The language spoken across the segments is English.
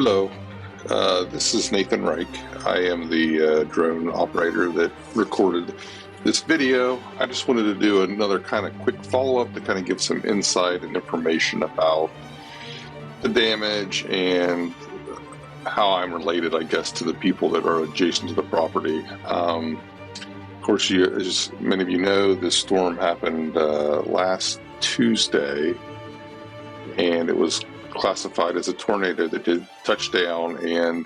Hello, this is Nathan Reich. I am the drone operator that recorded this video. I just wanted to do another kind of quick follow-up to kind of give some insight and information about the damage and how I'm related, I guess, to the people that are adjacent to the property. Of course, as many of you know, this storm happened last Tuesday, and it was classified as a tornado that did touch down and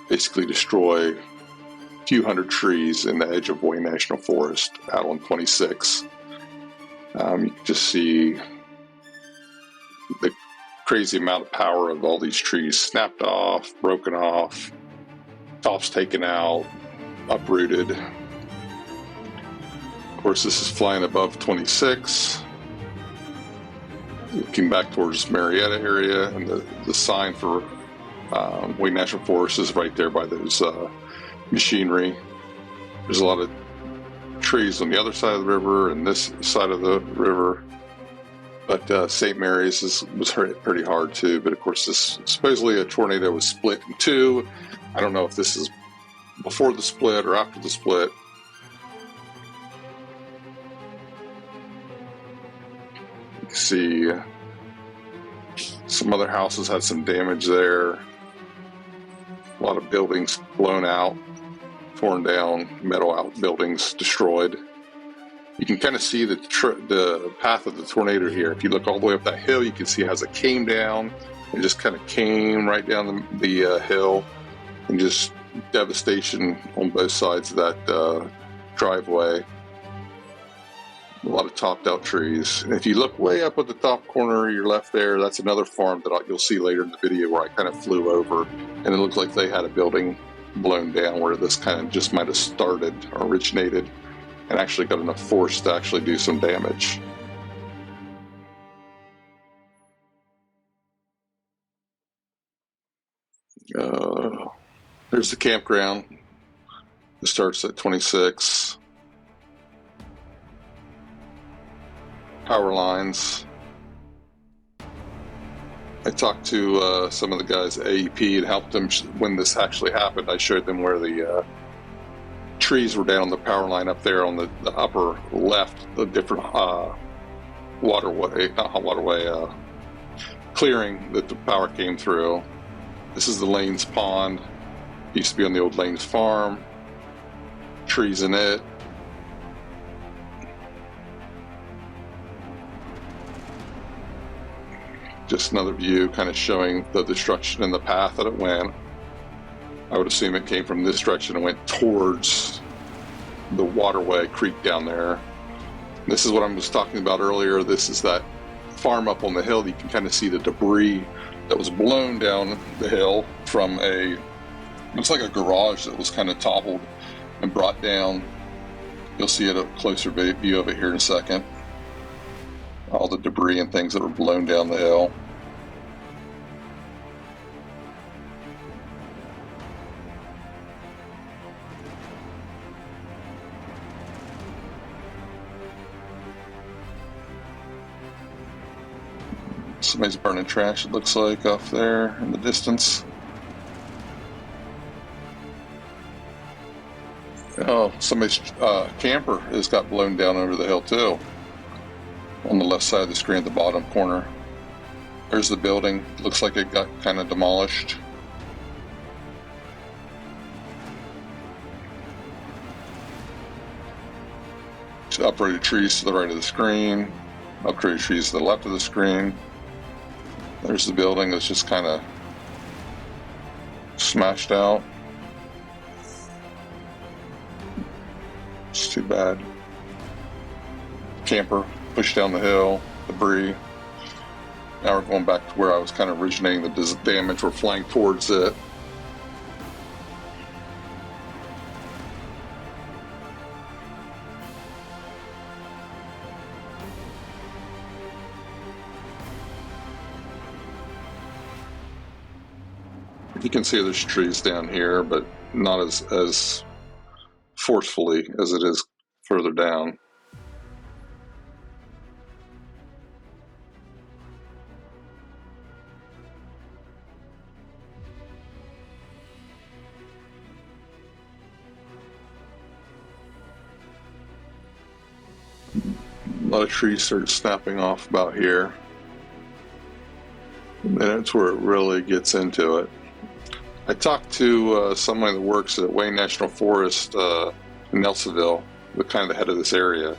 basically destroy a few hundred trees in the edge of Wayne National Forest out on 26. You can just see the crazy amount of power of all these trees snapped off, broken off, tops taken out, uprooted. Of course, this is flying above 26. Looking back towards Marietta area, and the sign for Wayne National Forest is right there by those machinery. There's a lot of trees on the other side of the river and this side of the river, but St. Mary's was hurt pretty hard too. But of course, this supposedly a tornado was split in two. I don't know if this is before the split or after the split. You can see some other houses had some damage there. A lot of buildings blown out, torn down, metal outbuildings destroyed. You can kind of see the path of the tornado here. If you look all the way up that hill, you can see as it came down and just kind of came right down the hill, and just devastation on both sides of that driveway. A lot of topped out trees. And if you look way up at the top corner, your left there, that's another farm that you'll see later in the video where I kind of flew over, and it looked like they had a building blown down where this kind of just might have started or originated and actually got enough force to actually do some damage. There's the campground. It starts at 26. Power lines. I talked to some of the guys at AEP and helped them when this actually happened. I showed them where the trees were down the power line up there on the upper left, the different clearing that the power came through. This is the Lanes Pond. Used to be on the old Lanes farm. Trees in it. Just another view kind of showing the destruction and the path that it went. I would assume it came from this direction and went towards the waterway creek down there. This is what I was talking about earlier. This is that farm up on the hill. You can kind of see the debris that was blown down the hill from looks like a garage that was kind of toppled and brought down. You'll see a closer view of it here in a second. All the debris and things that were blown down the hill. Somebody's burning trash, it looks like, off there in the distance. Oh, somebody's camper has got blown down over the hill too. On the left side of the screen at the bottom corner. There's the building. Looks like it got kind of demolished. Uprooted trees to the right of the screen. Uprooted trees to the left of the screen. There's the building that's just kind of smashed out. It's too bad. Camper pushed down the hill, debris. Now we're going back to where I was kind of originating the damage. We're flying towards it. You can see there's trees down here, but not as forcefully as it is further down. lot of trees started snapping off about here. And that's where it really gets into it. I talked to someone that works at Wayne National Forest in Nelsonville, the kind of the head of this area,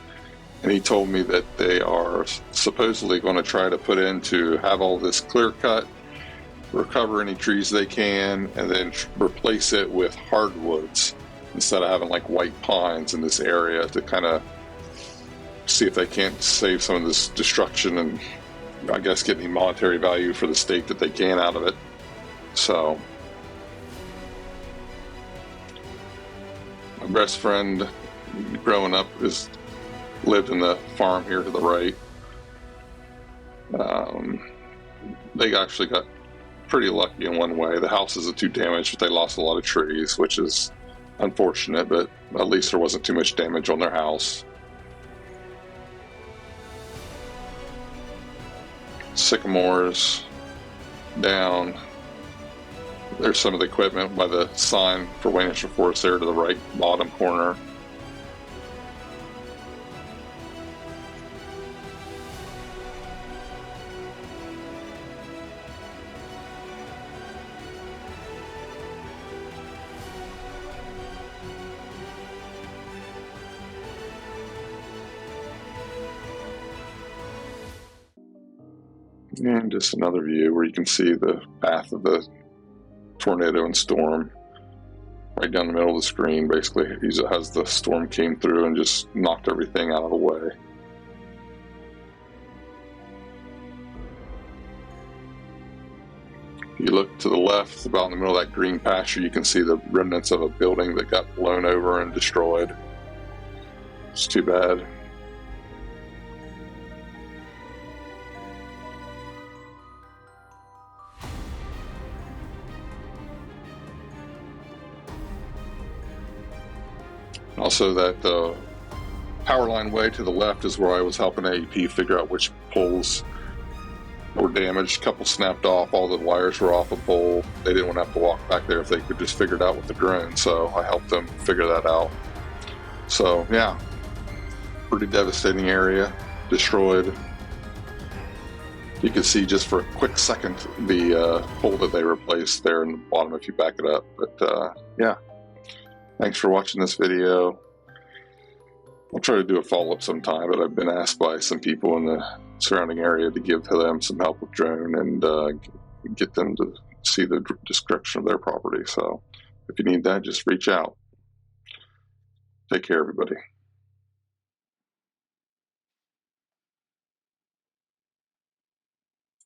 and he told me that they are supposedly going to try to put in to have all this clear cut, recover any trees they can, and then replace it with hardwoods instead of having like white pines in this area, to kind of see if they can't save some of this destruction and I guess get any monetary value for the state that they can out of it. So my best friend growing up lived in the farm here to the right. They actually got pretty lucky in one way. The house isn't too damaged, but they lost a lot of trees, which is unfortunate, but at least there wasn't too much damage on their house. Sycamores down. There's some of the equipment by the sign for Wayne National Forest there to the right bottom corner. And just another view where you can see the path of the tornado and storm right down the middle of the screen. Basically, as the storm came through and just knocked everything out of the way. If you look to the left, about in the middle of that green pasture, you can see the remnants of a building that got blown over and destroyed. It's too bad. Also, that power line way to the left is where I was helping AEP figure out which poles were damaged. A couple snapped off, all the wires were off a pole. They didn't want to have to walk back there if they could just figure it out with the drone, so I helped them figure that out. So yeah, pretty devastating area, destroyed. You can see just for a quick second the pole that they replaced there in the bottom if you back it up. But yeah. Thanks for watching this video. I'll try to do a follow-up sometime, but I've been asked by some people in the surrounding area to give them some help with drone and get them to see the description of their property. So if you need that, just reach out. Take care, everybody.